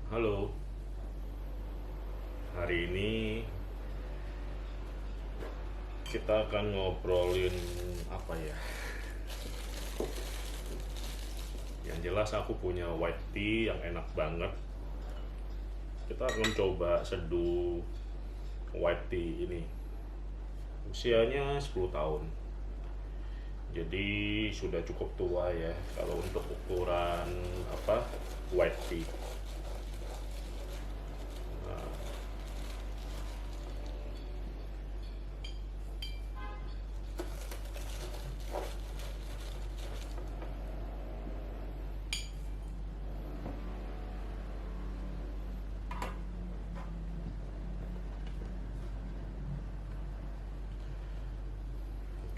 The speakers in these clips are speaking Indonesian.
Halo, hari ini kita akan ngobrolin apa ya? Yang jelas aku punya white tea yang enak banget. Kita akan coba seduh white tea ini. Usianya 10 tahun. Jadi sudah cukup tua ya kalau untuk ukuran apa white tea.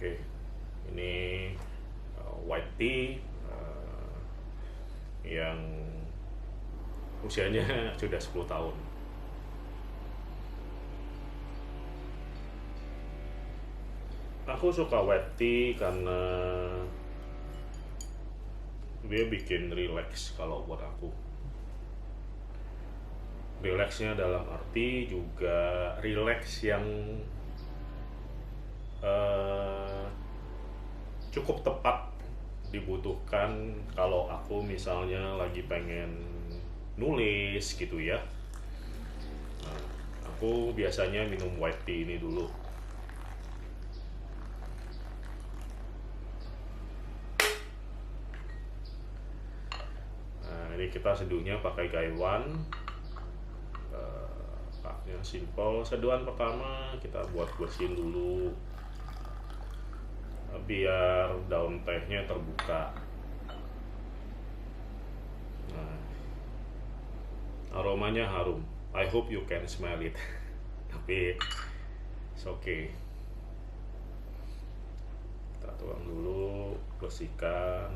Oke, ini white tea yang usianya sudah 10 tahun. Aku suka white tea karena dia bikin relax kalau buat aku. Relaxnya dalam arti juga relax yang eh, cukup tepat dibutuhkan kalau aku misalnya lagi pengen nulis gitu ya. Nah, aku biasanya minum white tea ini dulu. Nah, ini kita seduhnya pakai gaiwan. Paknya simple. Seduhan pertama kita buat bersihin dulu biar daun tehnya terbuka. Nah, aromanya harum. I hope you can smell it. Tapi it's okay. Kita tuang dulu, bersihkan.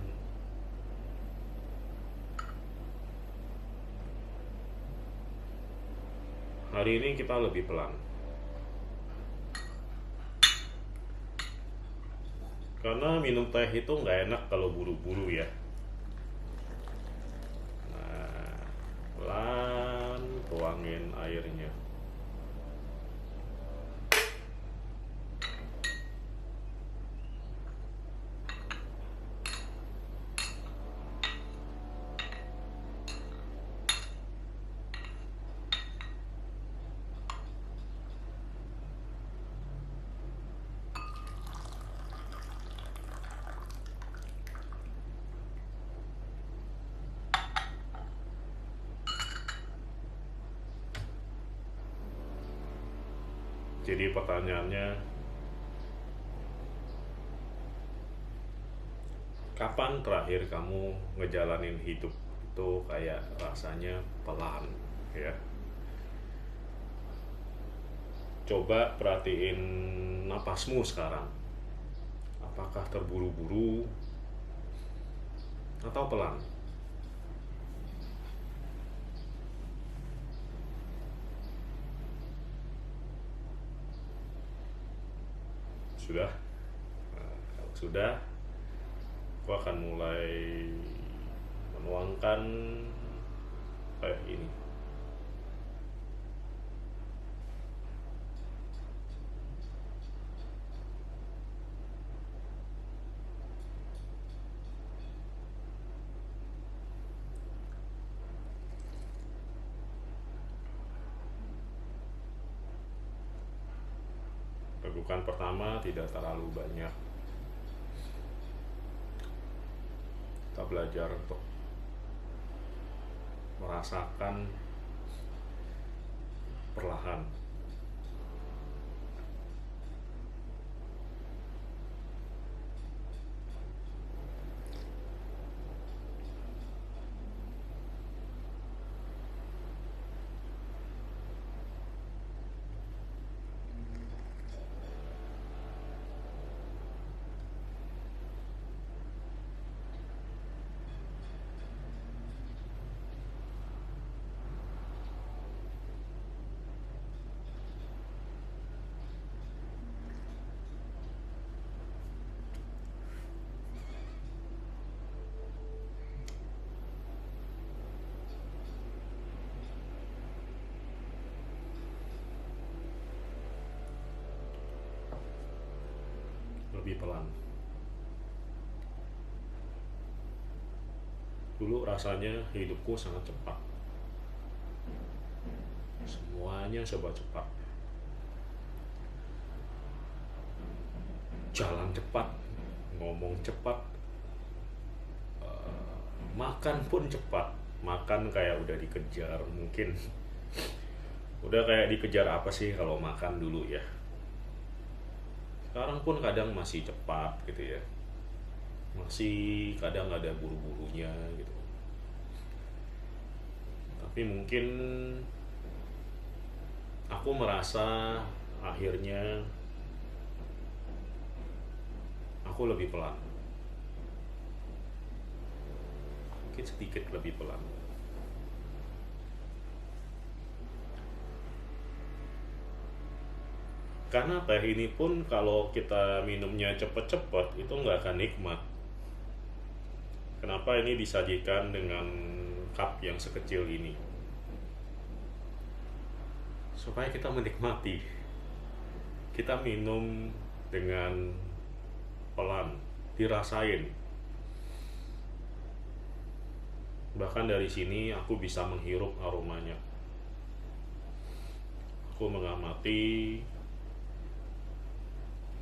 Hari ini kita lebih pelan. Karena minum teh itu nggak enak kalau buru-buru ya. Nah, pelan tuangin airnya. Jadi pertanyaannya, kapan terakhir kamu ngejalanin hidup itu kayak rasanya pelan ya? Coba perhatiin napasmu sekarang. Apakah terburu-buru atau pelan? Sudah? Nah, kalau sudah, aku akan mulai menuangkan kayak ini. Tegukan pertama tidak terlalu banyak. Kita belajar untuk merasakan perlahan. lebih pelan. Dulu rasanya hidupku sangat cepat, semuanya serba cepat, jalan cepat, ngomong cepat, makan pun cepat. Makan kayak udah dikejar, mungkin udah kayak dikejar apa sih kalau makan dulu ya. Sekarang pun kadang masih cepat gitu ya, masih kadang ada buru-burunya gitu. Tapi mungkin aku merasa akhirnya aku lebih pelan, mungkin sedikit lebih pelan. Karena teh ini pun kalau kita minumnya cepet-cepet itu nggak akan nikmat. Kenapa ini disajikan dengan cup yang sekecil ini? Supaya kita menikmati. Kita minum dengan pelan, dirasain. Bahkan dari sini aku bisa menghirup aromanya. Aku mengamati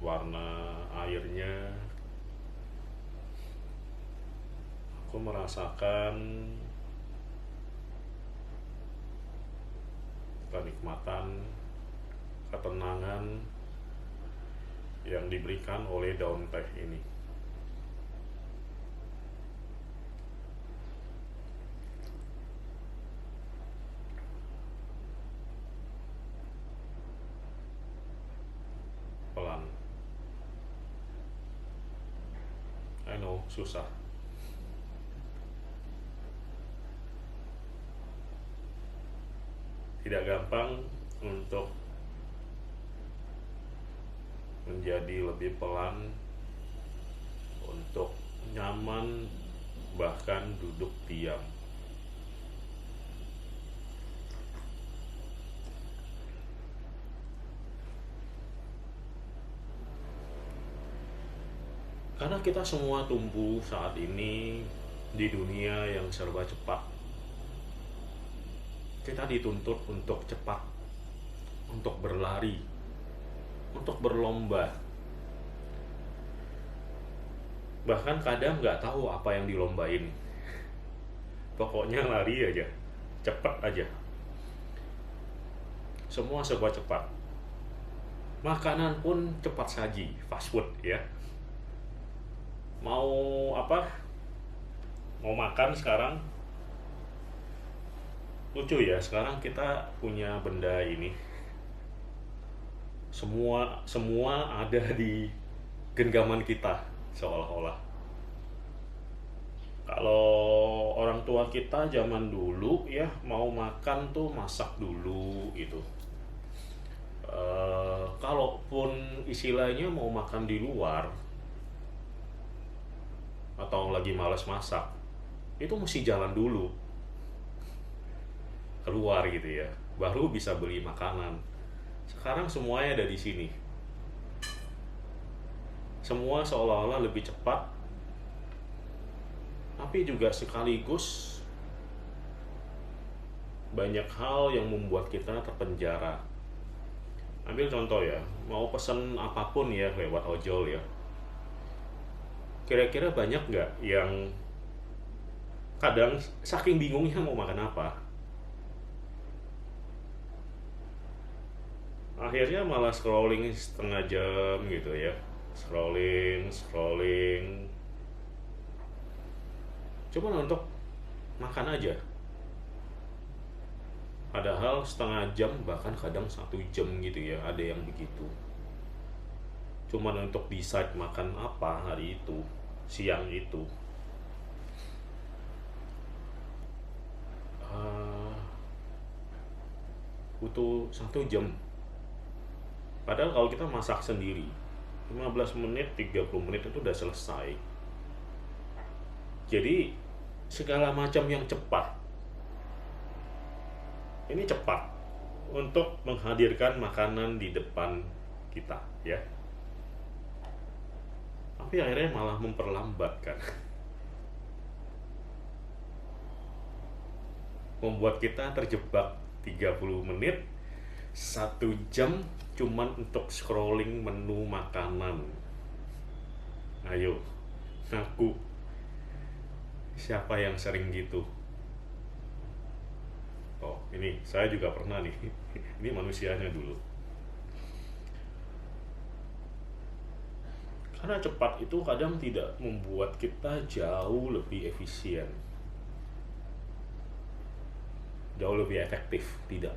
warna airnya. Aku merasakan kenikmatan, ketenangan yang diberikan oleh daun teh ini. Pelan. I know, susah. Tidak gampang untuk menjadi lebih pelan, untuk nyaman, bahkan duduk diam. Karena kita semua tumbuh saat ini di dunia yang serba cepat. Kita dituntut untuk cepat, untuk berlari, untuk berlomba. Bahkan kadang nggak tahu apa yang dilombain. Pokoknya lari aja, cepat aja. Semua serba cepat. Makanan pun cepat saji, fast food ya. Mau apa? Mau makan sekarang? Lucu ya, sekarang kita punya benda ini. Semua ada di genggaman kita seolah-olah. Kalau orang tua kita zaman dulu ya mau makan tuh masak dulu gitu. Kalaupun istilahnya mau makan di luar atau lagi malas masak, itu mesti jalan dulu keluar gitu ya, baru bisa beli makanan. Sekarang semuanya ada di sini. Semua seolah-olah lebih cepat, tapi juga sekaligus banyak hal yang membuat kita terpenjara. Ambil contoh ya, mau pesen apapun ya lewat ojol ya. Kira-kira banyak nggak yang kadang saking bingungnya mau makan apa, akhirnya malah scrolling setengah jam gitu ya, scrolling cuman untuk makan aja, padahal setengah jam bahkan kadang 1 jam gitu ya, ada yang begitu cuman untuk decide makan apa hari itu, siang itu. Butuh 1 jam. Padahal kalau kita masak sendiri 15 menit, 30 menit itu udah selesai. Jadi segala macam yang cepat, ini cepat untuk menghadirkan makanan di depan kita ya. tapi akhirnya malah memperlambat kan. Membuat kita terjebak 30 menit, 1 jam cuman untuk scrolling menu makanan. Ayo, ngaku, siapa yang sering gitu? Oh, ini saya juga pernah nih. Ini manusianya dulu. Karena cepat itu kadang tidak membuat kita jauh lebih efisien, jauh lebih efektif, tidak.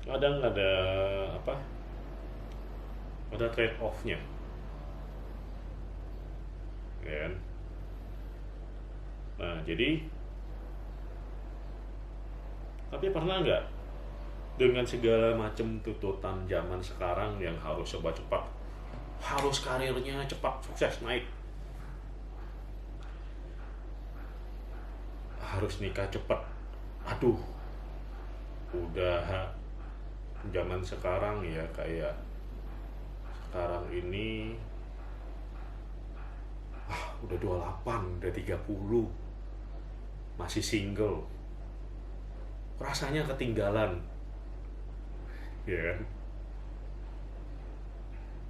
Kadang ada apa? Ada trade off-nya, ya kan? Nah, jadi tapi pernah nggak dengan segala macam tuntutan zaman sekarang yang harus serba cepat, harus karirnya cepat, sukses, naik, harus nikah cepat, aduh, udah zaman sekarang ya, kayak sekarang ini udah 28, udah 30 masih single, rasanya ketinggalan, ya kan?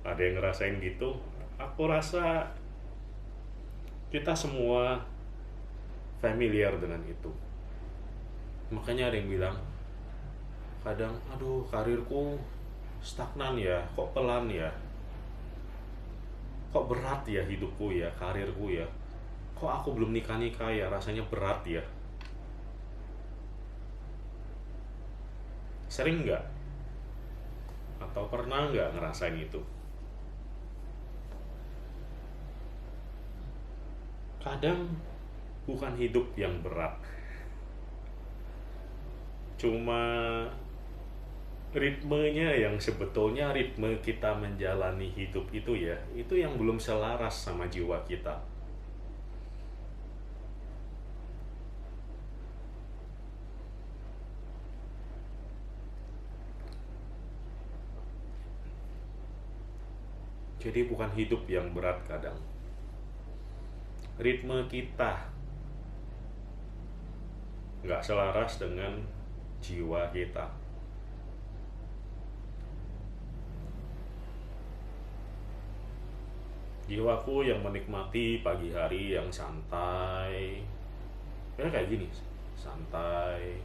Ada yang ngerasain gitu? Aku rasa kita semua familiar dengan itu. Makanya ada yang bilang kadang, aduh, karirku stagnan ya, kok pelan ya, kok berat ya hidupku ya, karirku ya, kok aku belum nikah-nikah ya, rasanya berat ya. Sering nggak? Atau pernah nggak ngerasain itu? Kadang bukan hidup yang berat, cuma ritmenya yang sebetulnya ritme kita menjalani hidup itu ya, itu yang belum selaras sama jiwa kita. Jadi bukan hidup yang berat kadang, ritme kita nggak selaras dengan jiwa kita. Jiwaku yang menikmati pagi hari yang santai, kayak gini, santai,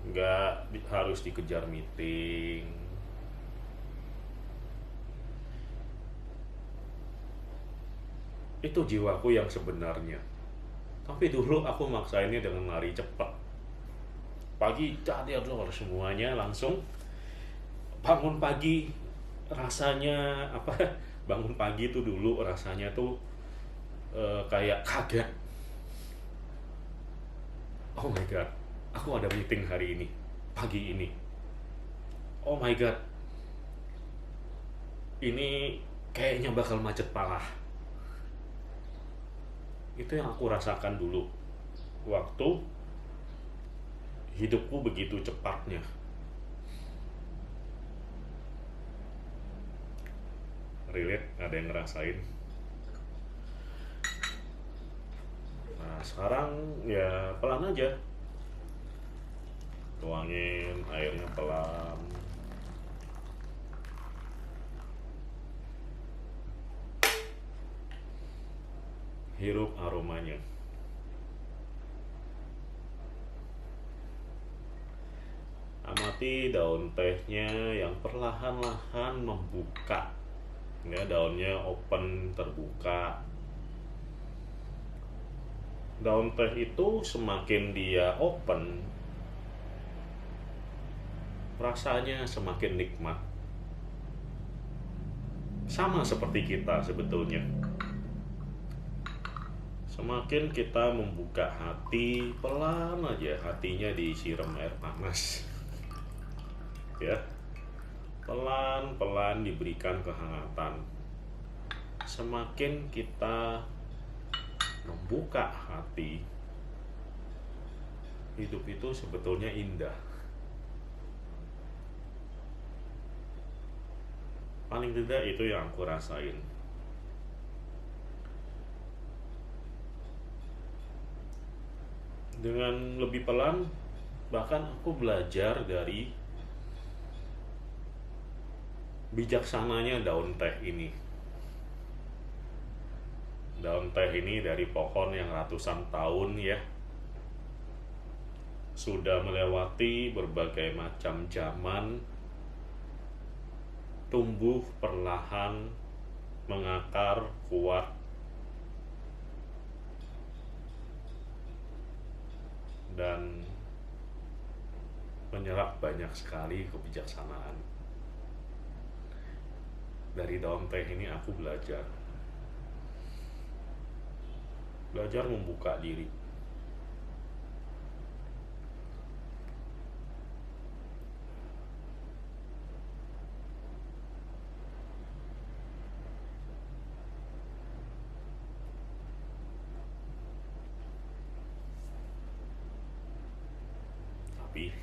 nggak harus dikejar meeting. Itu jiwaku yang sebenarnya. Tapi dulu aku maksainnya dengan lari cepat. Pagi cadir semuanya langsung. Bangun pagi rasanya apa? Bangun pagi tuh dulu rasanya tuh kayak kaget. Oh my god, aku ada meeting hari ini, pagi ini. Oh my god, ini kayaknya bakal macet parah. Itu yang aku rasakan dulu waktu hidupku begitu cepatnya. Relate? Ada yang ngerasain? Nah sekarang ya pelan aja, tuangin airnya pelan, hirup aromanya. Amati daun tehnya yang perlahan-lahan membuka, ya, daunnya open, terbuka. Daun teh itu semakin dia open, rasanya semakin nikmat. Sama seperti kita sebetulnya. Semakin kita membuka hati, pelan aja hatinya disiram air panas. Ya. Pelan-pelan diberikan kehangatan. Semakin kita membuka hati, hidup itu sebetulnya indah. paling tidak itu yang aku rasain. Dengan lebih pelan, bahkan aku belajar dari bijaksananya daun teh ini. Daun teh ini dari pohon yang ratusan tahun ya, sudah melewati berbagai macam zaman, tumbuh perlahan, mengakar kuat, dan menyerap banyak sekali kebijaksanaan. Dari daun teh ini aku belajar membuka diri. Tapi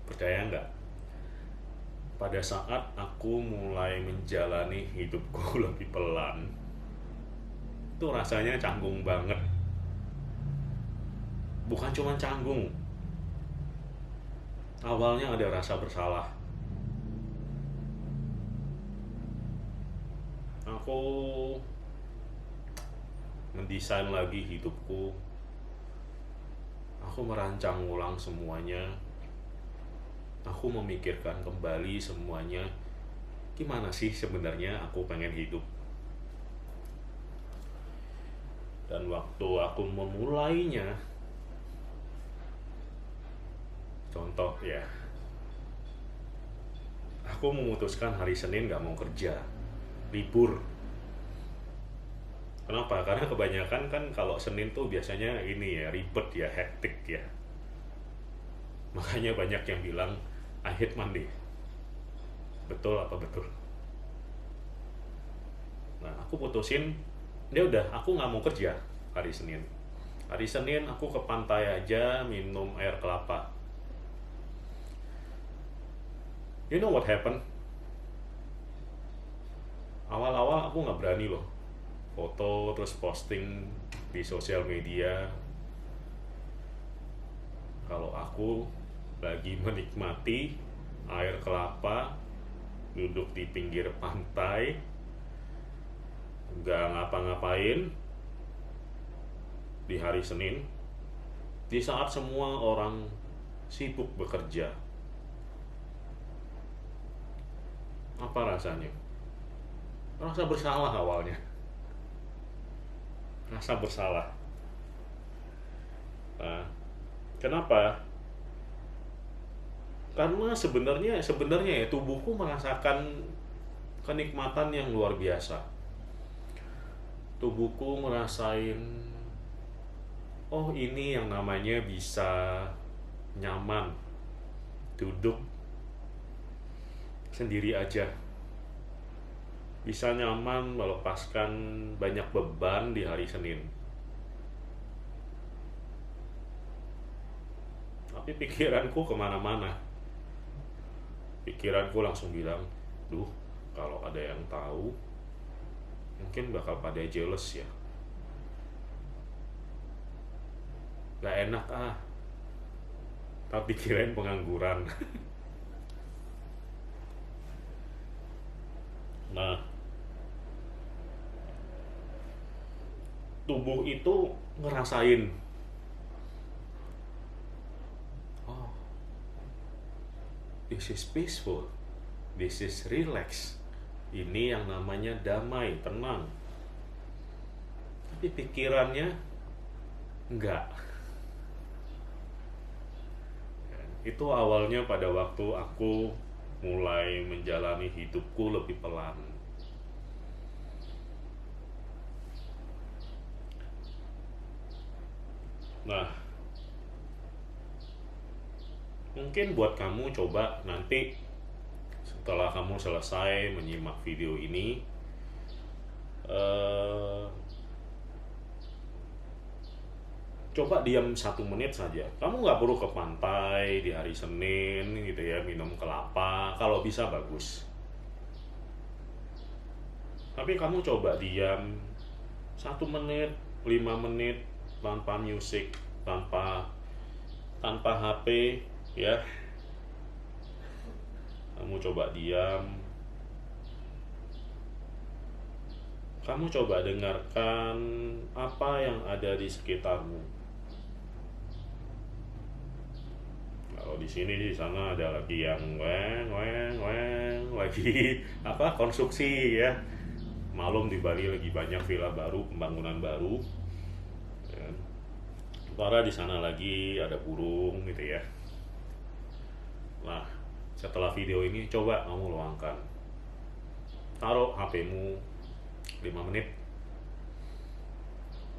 percaya nggak, pada saat aku mulai menjalani hidupku lebih pelan, itu rasanya canggung banget. Bukan cuma canggung, awalnya ada rasa bersalah. Aku mendesain lagi hidupku, aku merancang ulang semuanya, aku memikirkan kembali semuanya, gimana sih sebenarnya aku pengen hidup. Dan waktu aku memulainya, contoh ya, aku memutuskan hari Senin gak mau kerja, libur. Kenapa? Karena kebanyakan kan kalau Senin tuh biasanya ini ya, ribet ya, hektik ya. Makanya banyak yang bilang I hate Monday. Betul apa betul? Nah, aku putusin, ya udah, aku nggak mau kerja hari Senin. Hari Senin aku ke pantai aja, minum air kelapa. You know what happened? Awal-awal aku nggak berani loh foto terus posting di sosial media kalau aku lagi menikmati air kelapa, duduk di pinggir pantai, nggak ngapa-ngapain di hari Senin, di saat semua orang sibuk bekerja. Apa rasanya? Rasa bersalah awalnya. Rasa bersalah. Nah, kenapa? Karena sebenarnya ya tubuhku merasakan kenikmatan yang luar biasa. Tubuhku merasain, oh ini yang namanya bisa nyaman, duduk sendiri aja, bisa nyaman melepaskan banyak beban di hari Senin. Tapi pikiranku kemana-mana. Pikiranku langsung bilang, duh, kalau ada yang tahu mungkin bakal pada jealous ya, gak enak tapi kirain pengangguran. Nah, tubuh itu ngerasain, oh, this is peaceful, this is relax, ini yang namanya damai, tenang. Tapi pikirannya enggak. Itu awalnya pada waktu aku mulai menjalani hidupku lebih pelan. Nah, mungkin buat kamu coba nanti setelah kamu selesai menyimak video ini, coba diam 1 menit saja. Kamu nggak perlu ke pantai di hari Senin gitu ya, minum kelapa. Kalau bisa bagus. Tapi kamu coba diam 1 menit, 5 menit tanpa musik, tanpa tanpa HP, ya. Kamu coba diam, kamu coba dengarkan apa yang ada di sekitarmu. Kalau di sini, di sana ada lagi yang weng weng weng lagi apa, konstruksi, ya. Malum di Bali lagi banyak villa baru, pembangunan baru, ya. Sementara di sana lagi ada burung gitu ya. Nah, setelah video ini coba kamu luangkan, taruh HP-mu 5 menit,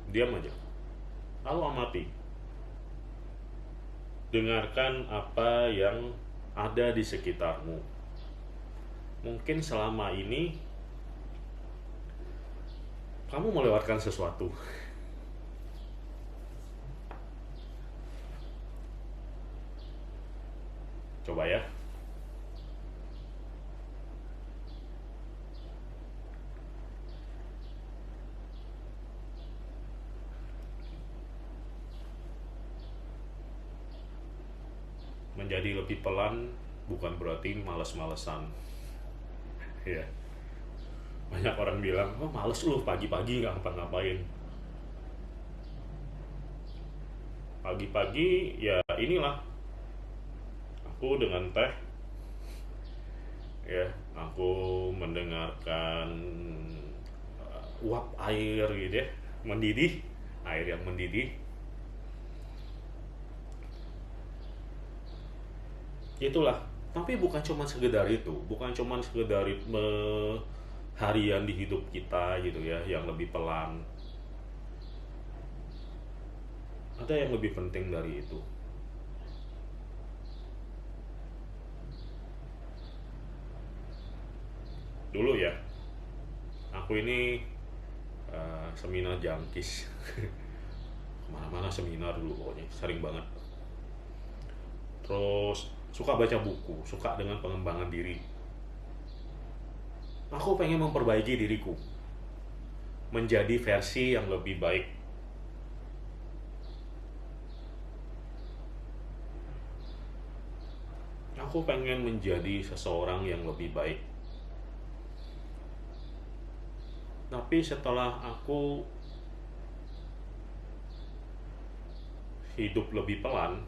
diam aja, lalu amati, dengarkan apa yang ada di sekitarmu. Mungkin selama ini kamu melewatkan sesuatu. Coba ya. Menjadi lebih pelan bukan berarti males-malesan. Ya. Banyak orang bilang, oh males lu pagi-pagi nggak ngapa-ngapain. Pagi-pagi ya inilah, aku dengan teh, ya, aku mendengarkan uap air gitu ya, mendidih, air yang mendidih. Itulah. Tapi bukan cuma sekedar itu, bukan cuma sekedar ritme harian di hidup kita gitu ya yang lebih pelan. Ada yang lebih penting dari itu. Dulu ya, aku ini seminar jangkis. Kemana-mana seminar dulu pokoknya, sering banget. Terus suka baca buku, suka dengan pengembangan diri. Aku pengen memperbaiki diriku, menjadi versi yang lebih baik. Aku pengen menjadi seseorang yang lebih baik. Tapi setelah aku hidup lebih pelan,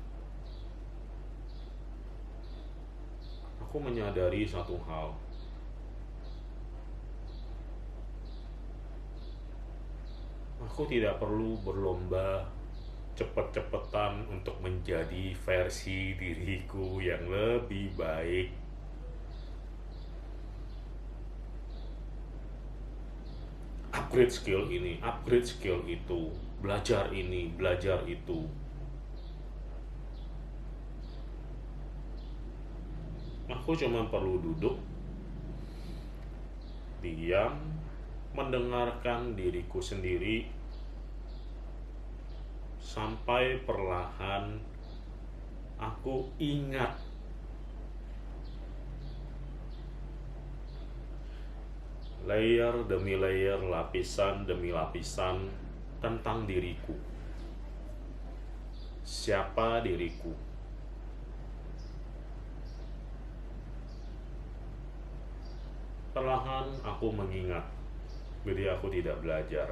aku menyadari satu hal. Aku tidak perlu berlomba cepet-cepetan untuk menjadi versi diriku yang lebih baik. Upgrade skill ini, upgrade skill itu, belajar ini, belajar itu. Aku cuma perlu duduk, diam, mendengarkan diriku sendiri, sampai perlahan aku ingat layer demi layer, lapisan demi lapisan tentang diriku. Siapa diriku? Perlahan aku mengingat, jadi aku tidak belajar.